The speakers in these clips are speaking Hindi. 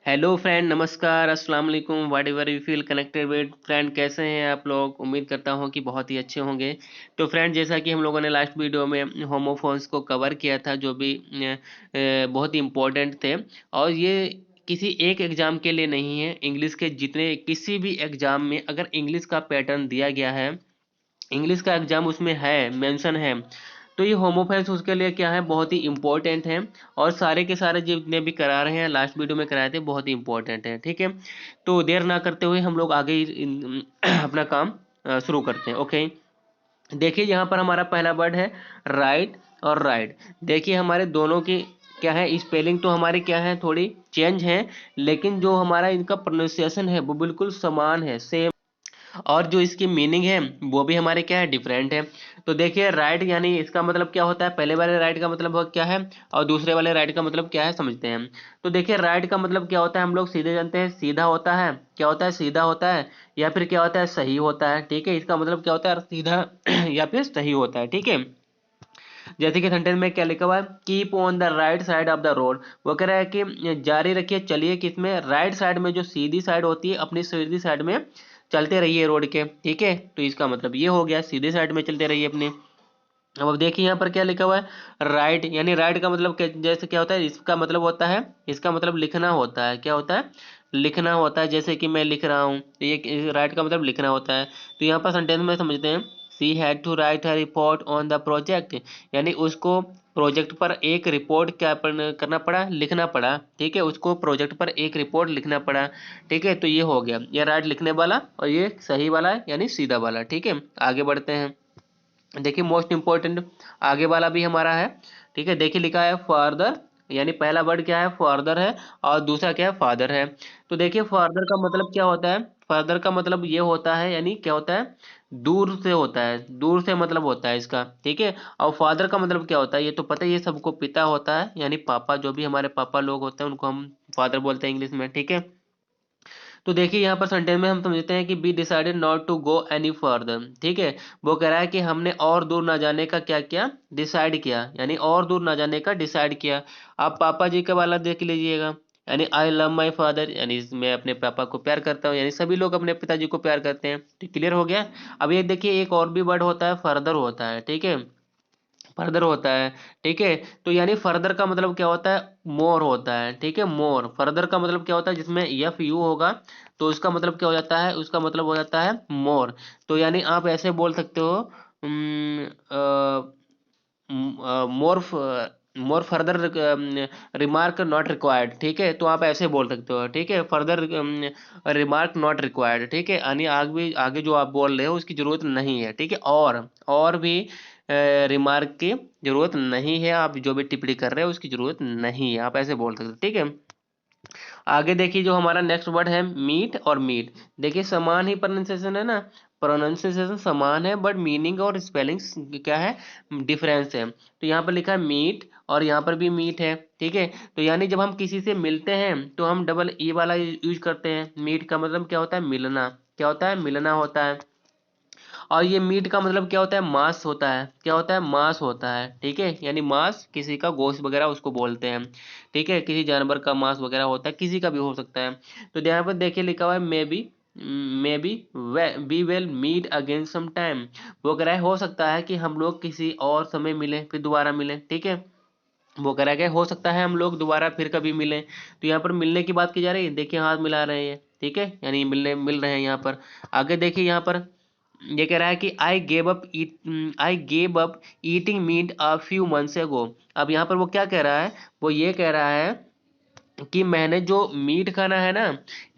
हेलो फ्रेंड, नमस्कार, अस्सलाम वालेकुम। What ever you feel connected with friend, कैसे हैं आप लोग? उम्मीद करता हूं कि बहुत ही अच्छे होंगे। तो फ्रेंड, जैसा कि हम लोगों ने लास्ट वीडियो में होमोफोन्स को कवर किया था, जो भी बहुत ही इम्पोर्टेंट थे। और ये किसी एक एग्जाम के लिए नहीं है, इंग्लिश के जितने किसी भी एग्जाम में अगर इंग्लिश का पैटर्न दिया गया है, इंग्लिश का एग्जाम उसमें है, मेंशन है, तो ये होमोफेन्स उसके लिए क्या है, बहुत ही इंपॉर्टेंट है। और सारे के सारे जितने भी करा रहे हैं, लास्ट वीडियो में कराए थे, बहुत ही इंपॉर्टेंट है। ठीक है, तो देर ना करते हुए हम लोग आगे अपना काम शुरू करते हैं। ओके, देखिए यहाँ पर हमारा पहला वर्ड है राइट और राइट। देखिए हमारे दोनों की क्या है, स्पेलिंग तो हमारी क्या है, थोड़ी चेंज है, लेकिन जो हमारा इनका प्रोनाउंसिएशन है वो बिल्कुल समान है, सेम। और जो इसकी मीनिंग है वो भी हमारे क्या है, डिफरेंट है। तो देखिए राइट यानी इसका मतलब क्या होता है, पहले वाले राइट का मतलब क्या है और दूसरे वाले राइट का मतलब क्या है, समझते हैं। तो देखिए राइट का मतलब क्या होता है, हम लोग सीधे जानते हैं, सीधा होता है। क्या होता है? सीधा होता है, या फिर क्या होता है, सही होता है। ठीक है, इसका मतलब क्या होता है, सीधा या फिर सही होता है। ठीक है, जैसे कि सेंटेंस में क्या लिखा हुआ है, keep on the right side of the road. वो कह रहा है कि जारी रखिए, चलिए किसमें, राइट साइड में, जो सीधी साइड होती है, अपनी सीधी साइड में चलते रहिए रोड के। ठीक है, तो इसका मतलब ये हो गया, सीधे साइड में चलते रहिए अपने। अब देखिए यहाँ पर क्या लिखा हुआ है, राइट यानी राइट का मतलब जैसे क्या होता है, इसका मतलब होता है, इसका मतलब लिखना होता है। क्या होता है? लिखना होता है। जैसे कि मैं लिख रहा हूँ, तो ये राइट का मतलब लिखना होता है। तो यहाँ पर सेंटेंस में समझते हैं, she had to write her report on the project, यानी उसको प्रोजेक्ट पर एक रिपोर्ट क्या करना पड़ा, लिखना पड़ा। ठीक है, उसको प्रोजेक्ट पर एक रिपोर्ट लिखना पड़ा। ठीक है, तो ये हो गया, ये राइट लिखने वाला और ये सही वाला है, यानी सीधा वाला। ठीक है, आगे बढ़ते हैं। देखिए मोस्ट इंपॉर्टेंट आगे वाला भी हमारा है। ठीक है, देखिए लिखा है फर्दर, यानी पहला वर्ड क्या है, फर्दर है, और दूसरा क्या है, फादर है। तो देखिए फर्दर का मतलब क्या होता है, फर्दर का मतलब ये होता है, यानी क्या होता है, दूर से होता है, दूर से मतलब होता है इसका। ठीक है, और फादर का मतलब क्या होता है, ये तो पता ही है सबको, पिता होता है, यानी पापा, जो भी हमारे पापा लोग होते हैं उनको हम फादर बोलते हैं इंग्लिश में। ठीक है, तो देखिए यहाँ पर सेंटेंस में हम समझते हैं कि we decided not to go any further. ठीक है, वो कह रहा है कि हमने और दूर ना जाने का क्या किया, डिसाइड किया, यानी और दूर ना जाने का डिसाइड किया। आप पापा जी का वाला देख लीजिएगा, यानी आई लव माई फादर, यानी मैं अपने पापा को प्यार करता हूँ, यानी सभी लोग अपने पिताजी को प्यार करते हैं। तो क्लियर हो गया। अब ये देखिए एक और भी वर्ड होता है, फर्दर होता है। ठीक है, फर्दर होता है। ठीक है, तो यानी फर्दर का मतलब क्या होता है, मोर होता है। ठीक है, मोर, फर्दर का मतलब क्या होता है, जिसमें एफ यू होगा तो उसका मतलब क्या हो जाता है, उसका मतलब हो जाता है मोर। तो यानी आप ऐसे बोल सकते हो, more, more further remark not required. ठीक है, तो आप ऐसे बोल सकते हो। ठीक है, फर्दर रिमार्क नॉट रिक्वायर्ड। ठीक है, यानी आगे आगे जो आप बोल रहे हो उसकी जरूरत नहीं है। ठीक है, और भी रिमार्क की जरूरत नहीं है, आप जो भी टिप्पणी कर रहे हो उसकी जरूरत नहीं है, आप ऐसे बोल सकते हो। ठीक है, आगे देखिए जो हमारा नेक्स्ट वर्ड है मीट और मीट। देखिए समान ही प्रोनाउंसिएशन है ना, प्रोनाउंसिएशन समान है, बट मीनिंग और स्पेलिंग्स क्या है, डिफरेंस है। तो यहाँ पर लिखा है मीट और यहाँ पर भी मीट है। ठीक है, तो यानी जब हम किसी से मिलते हैं तो हम डबल ई वाला यूज करते हैं। मीट का मतलब क्या होता है, मिलना। क्या होता है, मिलना होता है। और ये मीट का मतलब क्या होता है, मांस होता है। क्या होता है, मांस होता है। ठीक है, यानी मांस, किसी का गोश्त वगैरह उसको बोलते हैं। ठीक है, किसी जानवर का मांस वगैरह होता है, किसी का भी हो सकता है। तो यहाँ पर देखिए लिखा हुआ है may be we will meet again some time. वो कह रहा है हो सकता है कि हम लोग किसी और समय मिले, फिर दोबारा मिले। ठीक है, वो कह रहा है कि हो सकता है हम लोग दोबारा फिर कभी मिलें। तो यहाँ पर मिलने की बात की जा रही है, देखिए हाथ मिला रहे हैं। ठीक है, यानी मिल रहे हैं यहाँ पर। आगे देखिए यहाँ पर ये कह रहा है कि I gave up eating meat a few months ago. अब यहाँ पर वो क्या कह रहा है, वो ये कह रहा है कि मैंने जो मीट खाना है ना,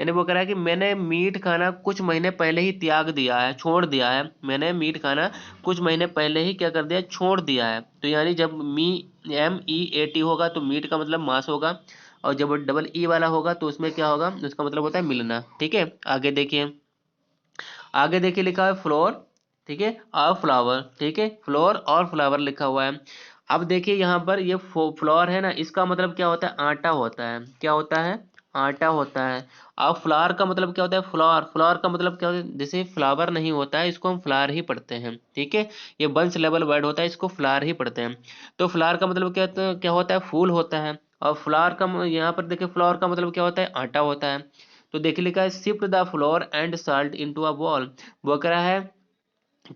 यानी वो कह रहा है कि मैंने मीट खाना कुछ महीने पहले ही त्याग दिया है, छोड़ दिया है। मैंने मीट खाना कुछ महीने पहले ही क्या कर दिया, छोड़ दिया है। तो यानी जब MEAT होगा तो मीट का मतलब मांस होगा, और जब डबल ई वाला होगा तो उसमें क्या होगा, उसका मतलब होता है मिलना। ठीक है, आगे देखिए, आगे देखिए लिखा है फ्लोर। ठीक है, और फ्लावर। ठीक है, फ्लोर और फ्लावर लिखा हुआ है। अब देखिए यहाँ पर ये फ्लोर है ना, इसका मतलब क्या होता है, आटा होता है। क्या होता है, आटा होता है। अब फ्लावर का मतलब क्या होता है, फ्लावर, फ्लावर का मतलब क्या होता है, जैसे फ्लावर नहीं होता है, इसको हम फ्लावर ही पढ़ते हैं। ठीक है, ये वंश लेवल वर्ड होता है, इसको फ्लावर ही पढ़ते हैं। तो फ्लावर का मतलब क्या होता है, फूल होता है। और फ्लावर का यहाँ पर देखिए फ्लावर का मतलब क्या होता है, आटा होता है। तो देखिए लिखा है shift the floor and salt into a ball. वो कह रहा है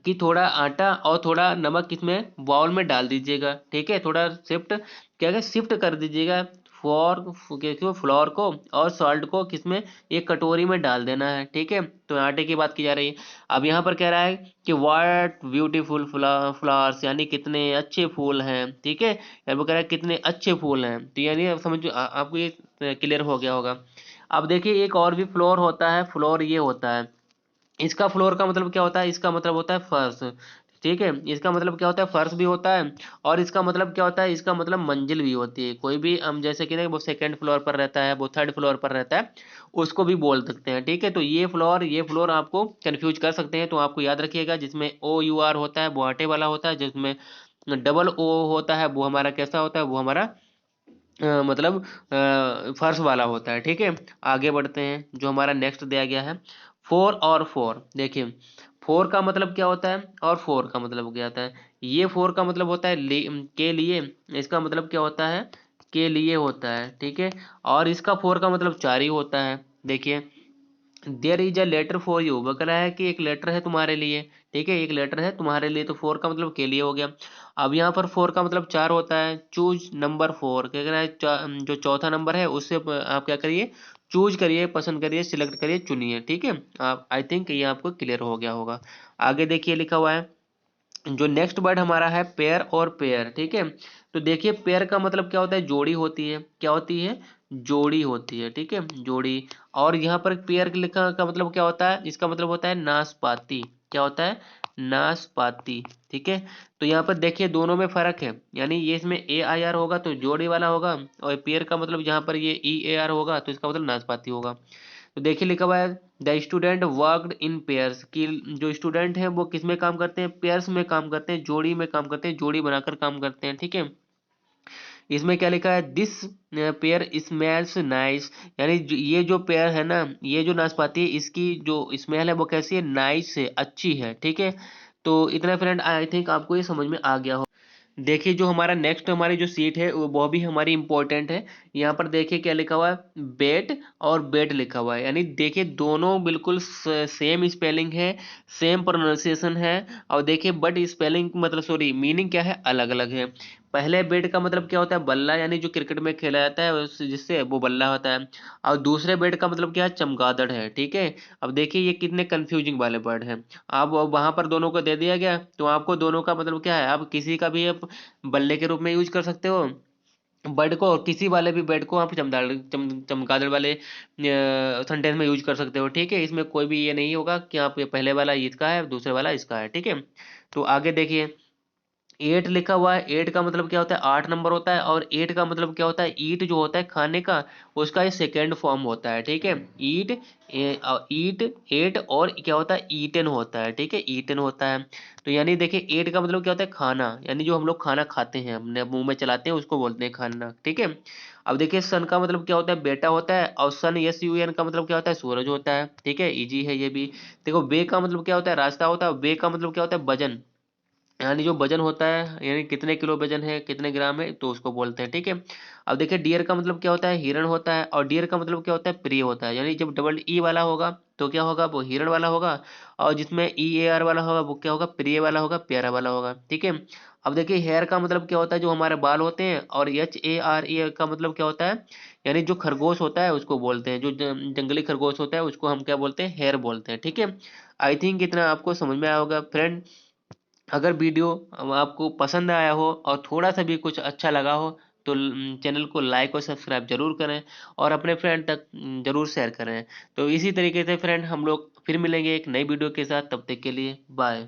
कि थोड़ा आटा और थोड़ा नमक इसमें बाउल में डाल दीजिएगा, ठीक है। थोड़ा शिफ्ट क्या है, शिफ्ट कर दीजिएगा क्यों फ्लोर को और सॉल्ट को किसमें, एक कटोरी में डाल देना है, ठीक है। तो आटे की बात की जा रही है। अब यहाँ पर कह रहा है कि व्हाट ब्यूटीफुल फ्लावर्स, यानी कितने अच्छे फूल हैं, ठीक है। यानी वो कह रहा है कितने अच्छे फूल हैं। तो यानी आप समझो आपको ये क्लियर हो गया होगा। अब देखिए एक और भी फ्लोर होता है, फ्लोर ये होता है। इसका फ्लोर का मतलब क्या होता है, इसका मतलब होता है फर्श, ठीक है। इसका मतलब क्या होता है, फर्श भी होता है। और इसका मतलब क्या होता है, इसका मतलब मंजिल भी होती है। कोई भी हम जैसे कि ना वो सेकंड फ्लोर पर रहता है, वो थर्ड फ्लोर पर रहता है, उसको भी बोल सकते हैं, ठीक है। तो ये फ्लोर आपको कंफ्यूज कर सकते हैं। तो आपको याद रखिएगा, जिसमें OUR होता है वो आटे वाला होता है, जिसमें डबल O होता है वो हमारा कैसा होता है, वो हमारा मतलब फर्श वाला होता है, ठीक है। आगे बढ़ते हैं, जो हमारा नेक्स्ट दिया गया है फोर और फोर। देखिए फोर का मतलब क्या होता है और फोर का मतलब क्या होता है। ये फोर का मतलब होता है के लिए, इसका मतलब क्या होता है, के लिए होता है, ठीक है। और इसका फोर का मतलब चार ही होता है। देखिए there is a letter for you, वो कह रहा है कि एक लेटर है तुम्हारे लिए, ठीक है, एक लेटर है तुम्हारे लिए। तो फोर का मतलब के लिए हो गया। अब यहाँ पर फोर का मतलब चार होता है। चूज नंबर फोर, क्या कह रहा है, जो चौथा नंबर है उससे आप क्या करिए, चूज करिए, पसंद करिए, सिलेक्ट करिए, चुनिए, ठीक है। आप आई थिंक ये आपको क्लियर हो गया होगा। आगे देखिए लिखा हुआ है, जो नेक्स्ट वर्ड हमारा है पेयर और पेयर, ठीक है। तो देखिए पेयर का मतलब क्या होता है, जोड़ी होती है, क्या होती है, जोड़ी होती है, ठीक है, जोड़ी। और यहाँ पर पेयर लिखा का मतलब क्या होता है, इसका मतलब होता है नाशपाती, क्या होता है, नाशपाती, ठीक है। तो यहाँ पर देखिए दोनों में फर्क है, यानी ये इसमें AIR होगा तो जोड़ी वाला होगा, और पेयर का मतलब यहाँ पर ये EAR होगा तो इसका मतलब नाशपाती होगा। तो देखिए लिखा हुआ है the student worked in pairs, कि जो स्टूडेंट हैं वो किस में काम करते हैं, पेयर्स में काम करते हैं, जोड़ी में काम करते हैं, जोड़ी बनाकर काम करते हैं, ठीक है। इसमें क्या लिखा है, दिस पेयर स्मेल्स नाइस, यानी ये जो पेयर है ना, ये जो नाशपाती है इसकी जो स्मेल है वो कैसी है, नाइस है, अच्छी है, ठीक है। तो इतना फ्रेंड आई थिंक आपको ये समझ में आ गया हो। देखिए जो हमारा नेक्स्ट हमारी जो सीट है वो भी हमारी इंपॉर्टेंट है। यहाँ पर देखिए क्या लिखा हुआ है, बेट और बेट लिखा हुआ है, यानी देखिए दोनों बिल्कुल सेम स्पेलिंग है, सेम प्रोनाउंसिएशन है। और देखिए बट स्पेलिंग मतलब सॉरी मीनिंग क्या है, अलग अलग है। पहले बेट का मतलब क्या होता है, बल्ला, यानी जो क्रिकेट में खेला जाता है जिससे वो बल्ला होता है। और दूसरे बेट का मतलब क्या है, चमगादड़ है, ठीक है। अब देखिए ये कितने कंफ्यूजिंग वाले वर्ड हैं। अब वहां पर दोनों को दे दिया गया, तो आपको दोनों का मतलब क्या है, आप किसी का भी आप बल्ले के रूप में यूज कर सकते हो बर्ड को, और किसी वाले भी बर्ड को आप चमगादड़ वाले सेंटेंस में यूज कर सकते हो, ठीक है। इसमें कोई भी ये नहीं होगा कि आप ये पहले वाला इसका है दूसरे वाला इसका है, ठीक है। तो आगे देखिए एट लिखा हुआ है, एट का मतलब क्या होता है, 8 नंबर होता है। और एट का मतलब क्या होता है, ईट जो होता है खाने का, उसका ये सेकेंड फॉर्म होता है, ठीक है। ईट, ईट, एट, और क्या होता है, ईटन होता है, ठीक है, ईटन होता है। तो यानी देखिए एट का मतलब क्या होता है, खाना, यानी जो हम लोग खाना खाते हैं अपने मुंह में चलाते हैं उसको बोलते हैं खाना, ठीक है। अब देखिए सन का मतलब क्या होता है, बेटा होता है। और सन SUN का मतलब क्या होता है, सूरज होता है, ठीक है, इजी है ये भी। देखो वे का मतलब क्या होता है, रास्ता होता है। वे का मतलब क्या होता है, वजन, यानी जो वजन होता है, यानी कितने किलो वजन है, कितने ग्राम है, तो उसको बोलते हैं, ठीक है। अब देखिए डियर का मतलब क्या होता है, हिरण होता है। और डियर का मतलब क्या होता है, प्रिय होता है। यानी जब डबल ई वाला होगा तो क्या होगा, वो हिरण वाला होगा। और जिसमें EAR वाला होगा वो क्या होगा, प्रिय वाला होगा, प्यारा वाला होगा, ठीक है। अब देखिए हेयर का मतलब क्या होता है, जो हमारे बाल होते हैं। और HARE का मतलब क्या होता है, यानी जो खरगोश होता है उसको बोलते हैं, जो जंगली खरगोश होता है उसको हम क्या बोलते हैं, हेयर बोलते हैं, ठीक है। आई थिंक इतना आपको समझ में आया होगा फ्रेंड। अगर वीडियो आपको पसंद आया हो और थोड़ा सा भी कुछ अच्छा लगा हो तो चैनल को लाइक और सब्सक्राइब जरूर करें, और अपने फ्रेंड तक जरूर शेयर करें। तो इसी तरीके से फ्रेंड हम लोग फिर मिलेंगे एक नई वीडियो के साथ, तब तक के लिए बाय।